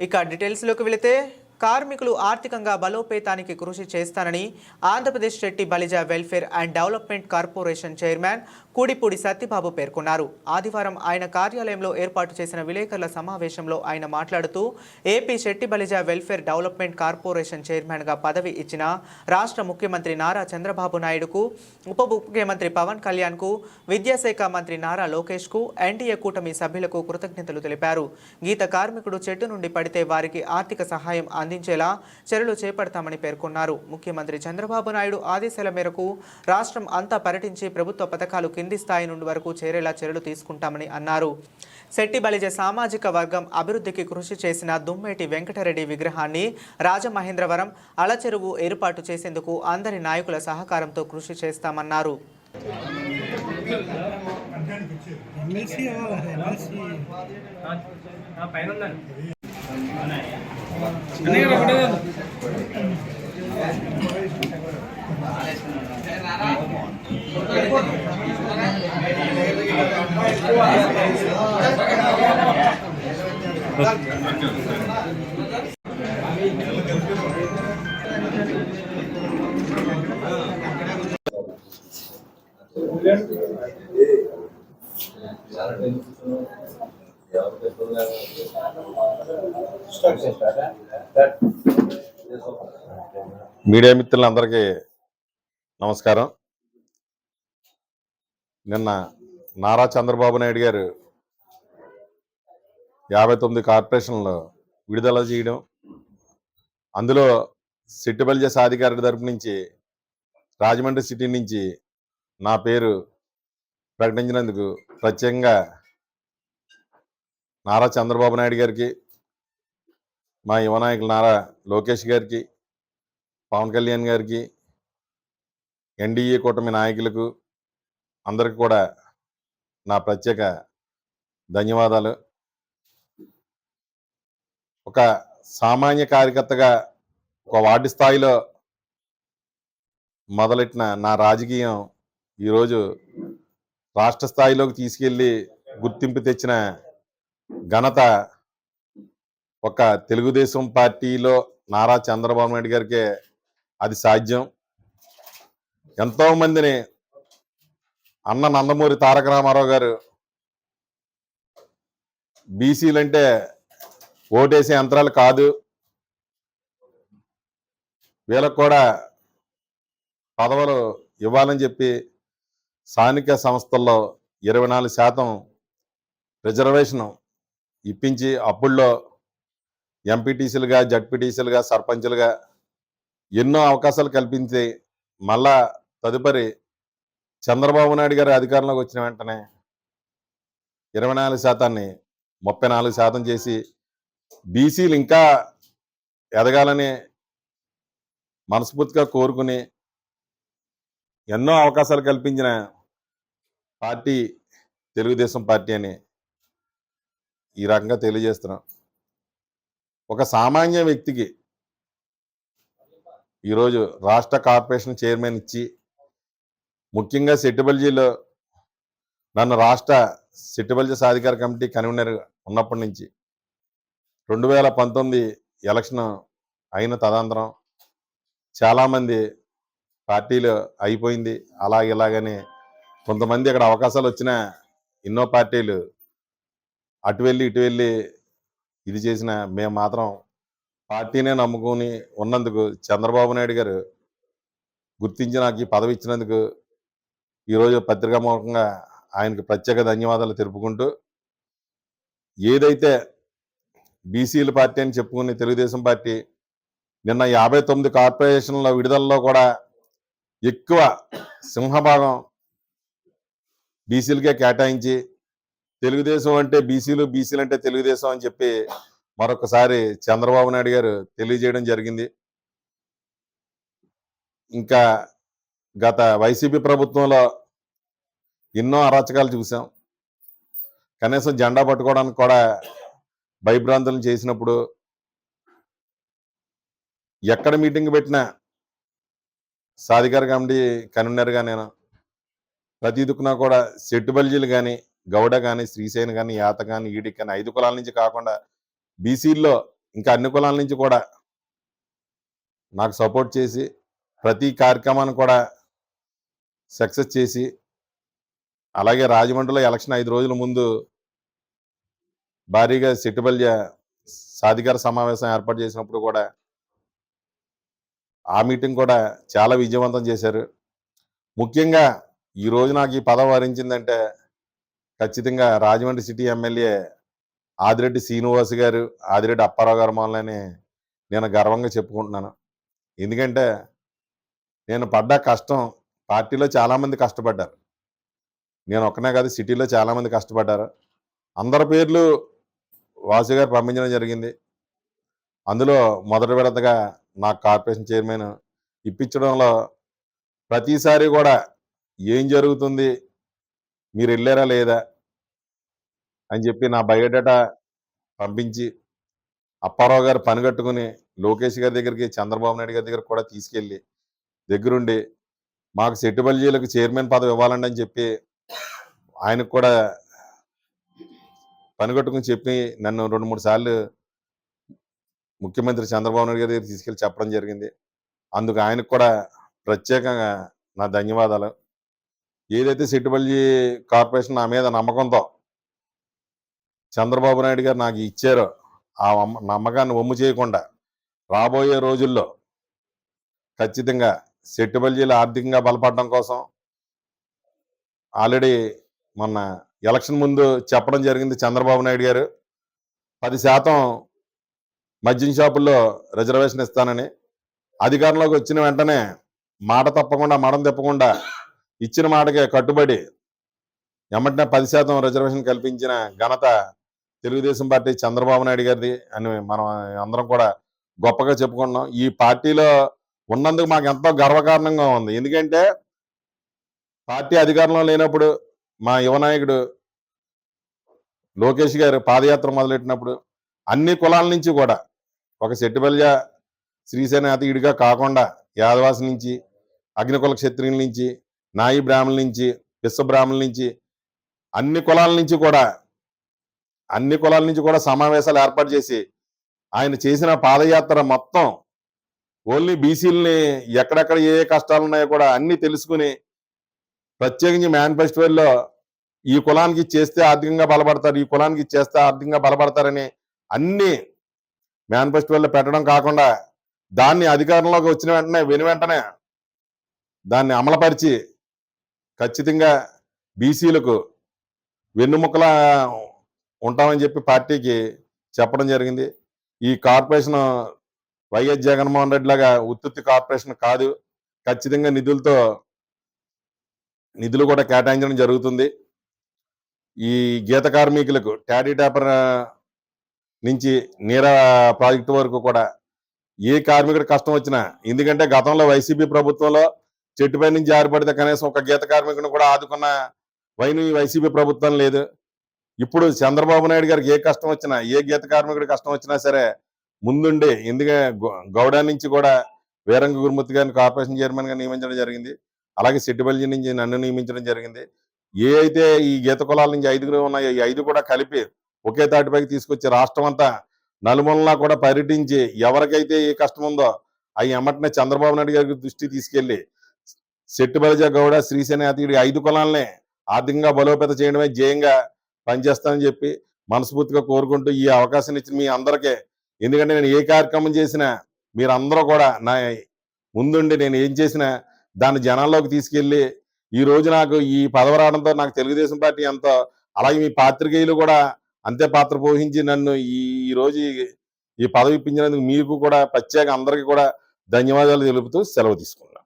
ఇక డీటెయిల్స్లోకి వెళితే కార్మికులు ఆర్థికంగా బలోపేతానికి కృషి చేస్తానని Andhra Pradesh Shetty Balija welfare and development corporation chairman Kudipudi Satyababu పేర్కొన్నారు. ఆదివారం ఆయన కార్యాలయంలో ఏర్పాటు చేసిన విలేకరుల సమావేశంలో ఆయన మాట్లాడుతూ AP Shetty Balija welfare development corporation చైర్మన్గా పదవి ఇచ్చిన రాష్ట్ర ముఖ్యమంత్రి నారా చంద్రబాబు నాయుడుకు, ఉప ముఖ్యమంత్రి పవన్ కళ్యాణ్కు, విద్యాశాఖ మంత్రి నారా లోకేష్కు, ఎన్డీఏ కూటమి సభ్యులకు కృతజ్ఞతలు తెలిపారు. గీత కార్మికుడు చెట్టు నుండి పడితే వారికి ఆర్థిక సహాయం అందించేలా చర్యలు చేపడతామని పేర్కొన్నారు. ముఖ్యమంత్రి చంద్రబాబు నాయుడు ఆదేశాల మేరకు రాష్ట్రం అంతా పర్యటించి ప్రభుత్వ పథకాలు కింది స్థాయి నుండి వరకు చేరేలా చర్యలు తీసుకుంటామని అన్నారు. శెట్టి బలిజ సామాజిక వర్గం అభివృద్ధికి కృషి చేసిన దుమ్మేటి వెంకటరెడ్డి విగ్రహాన్ని రాజమహేంద్రవరం అలచెరువు ఏర్పాటు చేసేందుకు అందరి నాయకుల సహకారంతో కృషి చేస్తామన్నారు. మీడియా మిత్రులందరికీ నమస్కారం. నిన్న నారా చంద్రబాబు నాయుడు గారు 59 కార్పొరేషన్లు విడుదల చేయడం, అందులో శెట్టి బలిజ సాధికారుడి తరపు నుంచి రాజమండ్రి సిటీ నుంచి నా పేరు ప్రకటించినందుకు ప్రత్యేకంగా నారా చంద్రబాబు నాయుడు గారికి, మా యువ నాయకులు నారా లోకేష్ గారికి, పవన్ కళ్యాణ్ గారికి, ఎన్డీఏ కూటమి నాయకులకు అందరికి కూడా నా ప్రత్యేక ధన్యవాదాలు. ఒక సామాన్య కార్యకర్తగా ఒక వార్డు స్థాయిలో మొదలెట్టిన నా రాజకీయం ఈరోజు రాష్ట్ర స్థాయిలోకి తీసుకెళ్ళి గుర్తింపు తెచ్చిన ఘనత ఒక తెలుగుదేశం పార్టీలో నారా చంద్రబాబు నాయుడు గారికే అది సాధ్యం. ఎంతో మందిని అన్న నందమూరి తారక రామారావు గారు బీసీలంటే ఓటేసే యంత్రాలు కాదు, వీళ్ళకు కూడా పదవులు ఇవ్వాలని చెప్పి స్థానిక సంస్థల్లో 24% రిజర్వేషన్ ఇప్పించి అప్పుల్లో ఎంపీటీసీలుగా, జడ్పీటీసీలుగా, సర్పంచులుగా ఎన్నో అవకాశాలు కల్పించి మళ్ళా తదుపరి చంద్రబాబు నాయుడు గారి అధికారంలోకి వచ్చిన వెంటనే 24%ని 34% చేసి బీసీలు ఇంకా ఎదగాలని మనస్ఫూర్తిగా కోరుకుని ఎన్నో అవకాశాలు కల్పించిన పార్టీ తెలుగుదేశం పార్టీ అని ఈ రకంగా తెలియజేస్తున్నాం. ఒక సామాన్య వ్యక్తికి ఈరోజు రాష్ట్ర కార్పొరేషన్ చైర్మన్ ఇచ్చి, ముఖ్యంగా శెట్టి బలిజలో నన్ను రాష్ట్ర శెట్టి బలిజ సాధికార కమిటీ కన్వీనర్ ఉన్నప్పటి నుంచి 2019 ఎలక్షన్ అయిన తదనంతరం చాలామంది పార్టీలు అయిపోయింది ఇలాగని కొంతమంది అక్కడ అవకాశాలు వచ్చిన ఎన్నో పార్టీలు అటు వెళ్ళి ఇటు వెళ్ళి ఇది చేసిన మేము మాత్రం పార్టీనే నమ్ముకొని ఉన్నందుకు చంద్రబాబు నాయుడు గారు గుర్తించి నాకు ఈ పదవి ఇచ్చినందుకు ఈరోజు పత్రికాముఖంగా ఆయనకు ప్రత్యేక ధన్యవాదాలు తెలుపుకుంటూ, ఏదైతే బీసీల పార్టీ అని చెప్పుకునే తెలుగుదేశం పార్టీ నిన్న 59 కార్పొరేషన్ల విడుదలలో కూడా ఎక్కువ సింహభాగం బీసీలకే కేటాయించి తెలుగుదేశం అంటే బీసీలు, బీసీలు అంటే తెలుగుదేశం అని చెప్పి మరొకసారి చంద్రబాబు నాయుడు గారు తెలియజేయడం జరిగింది. ఇంకా గత వైసీపీ ప్రభుత్వంలో ఎన్నో అరాచకాలు చూసాం. కనీసం జెండా పట్టుకోవడానికి కూడా భయభ్రాంతులను చేసినప్పుడు ఎక్కడ మీటింగ్ పెట్టినా సాధికార కమిటీ కన్వీనర్గా నేను ప్రతి దుక్కున కూడా శెట్టి బలిజీలు కానీ, గౌడ కానీ, శ్రీశైన్ కానీ, యాత కానీ, ఈడిక్ కానీ 5 కులాల నుంచి కాకుండా బీసీల్లో ఇంకా అన్ని కులాల నుంచి కూడా నాకు సపోర్ట్ చేసి ప్రతి కార్యక్రమాన్ని కూడా సక్సెస్ చేసి, అలాగే రాజమండ్రిలో ఎలక్షన్ 5 రోజుల ముందు భారీగా సెట్టుబల్య సాధికార సమావేశం ఏర్పాటు చేసినప్పుడు కూడా ఆ మీటింగ్ కూడా చాలా విజయవంతం చేశారు. ముఖ్యంగా ఈ రోజు నాకు ఈ పదవి వరించిందంటే ఖచ్చితంగా రాజమండ్రి సిటీ ఎమ్మెల్యే ఆదిరెడ్డి శ్రీనివాస్ గారు, ఆదిరెడ్డి అప్పారావు గారు మూలనే నేను గర్వంగా చెప్పుకుంటున్నాను. ఎందుకంటే నేను పడ్డ కష్టం, పార్టీలో చాలామంది కష్టపడ్డారు. నేను ఒక్కనే కాదు, సిటీలో చాలామంది కష్టపడ్డారు. అందరి పేర్లు వాసు గారు పంపించడం జరిగింది. అందులో మొదటి విడతగా నాకు కార్పొరేషన్ చైర్మన్ ఇప్పించడంలో ప్రతిసారి కూడా ఏం జరుగుతుంది, మీరు వెళ్ళారా లేదా అని చెప్పి నా బయోడేటా పంపించి, అప్పారావు గారు పని కట్టుకుని లోకేష్ గారి దగ్గరికి, చంద్రబాబు నాయుడు గారి దగ్గర కూడా తీసుకెళ్ళి దగ్గరుండి మాకు సెట్టుబల్జీలకు చైర్మన్ పదవి ఇవ్వాలండి అని చెప్పి ఆయనకు కూడా పని కట్టుకుని చెప్పి నన్ను 2-3 సార్లు ముఖ్యమంత్రి చంద్రబాబు నాయుడు గారి దగ్గర తీసుకెళ్ళి చెప్పడం జరిగింది. అందుకు ఆయనకు కూడా ప్రత్యేకంగా నా ధన్యవాదాలు. ఏదైతే సెట్టుబల్జీ కార్పొరేషన్ నా మీద నమ్మకంతో చంద్రబాబు నాయుడు గారు నాకు ఇచ్చారో ఆ నమ్మకాన్ని వమ్ము చేయకుండా రాబోయే రోజుల్లో ఖచ్చితంగా సెట్టుబల్జీలు ఆర్థికంగా బలపడడం కోసం ఆల్రెడీ మొన్న ఎలక్షన్ ముందు చెప్పడం జరిగింది చంద్రబాబు నాయుడు గారు 10% మద్యం షాపుల్లో రిజర్వేషన్ ఇస్తానని. అధికారంలోకి వచ్చిన వెంటనే మాట తప్పకుండా, మడం తిప్పకుండా ఇచ్చిన మాటకే కట్టుబడి ఎమ్మటనే 10% రిజర్వేషన్ కల్పించిన ఘనత తెలుగుదేశం పార్టీ చంద్రబాబు నాయుడు గారిది అని మనం అందరం కూడా గొప్పగా చెప్పుకుంటున్నాం. ఈ పార్టీలో ఉన్నందుకు మాకు ఎంతో గర్వకారణంగా ఉంది. ఎందుకంటే పార్టీ అధికారంలో లేనప్పుడు మా యువ నాయకుడు లోకేష్ గారు పాదయాత్ర మొదలెట్టినప్పుడు అన్ని కులాల నుంచి కూడా ఒక సెట్టుబల్య శ్రీసేన అతీయుడిగా కాకుండా యాదవాసి నుంచి, అగ్నికుల క్షత్రియుల నుంచి, నాయి బ్రాహ్మణుల నుంచి, విశ్వ బ్రాహ్మణుల నుంచి, అన్ని కులాల నుంచి కూడా సమావేశాలు ఏర్పాటు చేసి ఆయన చేసిన పాదయాత్ర మొత్తం ఓన్లీ బీసీలని ఎక్కడెక్కడ ఏ కష్టాలు ఉన్నాయో కూడా అన్ని తెలుసుకుని ప్రత్యేకించి మేనిఫెస్టోలో ఈ కులానికి చేస్తే ఆర్థికంగా బలపడతారు, ఈ కులానికి చేస్తే ఆర్థికంగా బలపడతారని అన్ని మేనిఫెస్టోలో పెట్టడం కాకుండా దాన్ని అధికారంలోకి వచ్చిన వెంటనే దాన్ని అమలుపరిచి ఖచ్చితంగా బీసీలకు వెన్నుముక్కలా ఉంటామని చెప్పి పార్టీకి చెప్పడం జరిగింది. ఈ కార్పొరేషన్ వైఎస్ జగన్మోహన్ రెడ్డి లాగా ఉత్తుత్తి కార్పొరేషన్ కాదు, ఖచ్చితంగా నిధులు కూడా కేటాయించడం జరుగుతుంది. ఈ గీత కార్మికులకు టాడీ టాపర్ నుంచి నీరా ప్రాజెక్టు వరకు కూడా ఏ కార్మికుడు కష్టం వచ్చినా, ఎందుకంటే గతంలో వైసీపీ ప్రభుత్వంలో చెట్టుపై నుంచి జారిపడితే కనీసం ఒక గీత కార్మికుని కూడా ఆదుకున్న వైను ఈ వైసీపీ ప్రభుత్వం లేదు. ఇప్పుడు చంద్రబాబు నాయుడు గారికి ఏ కష్టం వచ్చినా, ఏ గీత కార్మికుడి కష్టం వచ్చినా సరే ముందుండి, ఎందుకంటే గౌడా నుంచి కూడా వీరంగ గురుమూర్తి గారిని కార్పొరేషన్ చైర్మన్ గా నియమించడం జరిగింది. అలాగే సెట్టుబల్జీ నుంచి నన్ను నియమించడం జరిగింది. ఏ అయితే ఈ గీత కులాల నుంచి 5 ఉన్నాయో ఈ 5 కూడా కలిపి ఒకే తాటిపైకి తీసుకొచ్చి రాష్ట్రం అంతా నలుమూలలా కూడా పర్యటించి ఎవరికైతే ఏ కష్టం ఉందో అవి ఎమ్మటనే చంద్రబాబు నాయుడు గారికి దృష్టి తీసుకెళ్లి సెట్టుబల్జ, గౌడ, శ్రీసేన అతీయుడి 5 కులాలనే ఆర్థికంగా బలోపేత చేయడమే ధ్యేయంగా పనిచేస్తానని చెప్పి మనస్ఫూర్తిగా కోరుకుంటూ ఈ అవకాశం ఇచ్చిన మీ అందరికీ, ఎందుకంటే నేను ఏ కార్యక్రమం చేసినా మీరందరూ కూడా నా ముందుండి నేను ఏం చేసినా దాన్ని జనాల్లోకి తీసుకెళ్లి ఈ రోజు నాకు ఈ పదవి రావడంతో నాకు తెలుగుదేశం పార్టీ ఎంతో, అలాగే మీ పాత్రికేయులు కూడా అంతే పాత్ర పోషించి నన్ను ఈ రోజు ఈ పదవి ఇప్పించినందుకు మీకు కూడా ప్రత్యేక అందరికీ కూడా ధన్యవాదాలు తెలుపుతూ సెలవు తీసుకున్నాను.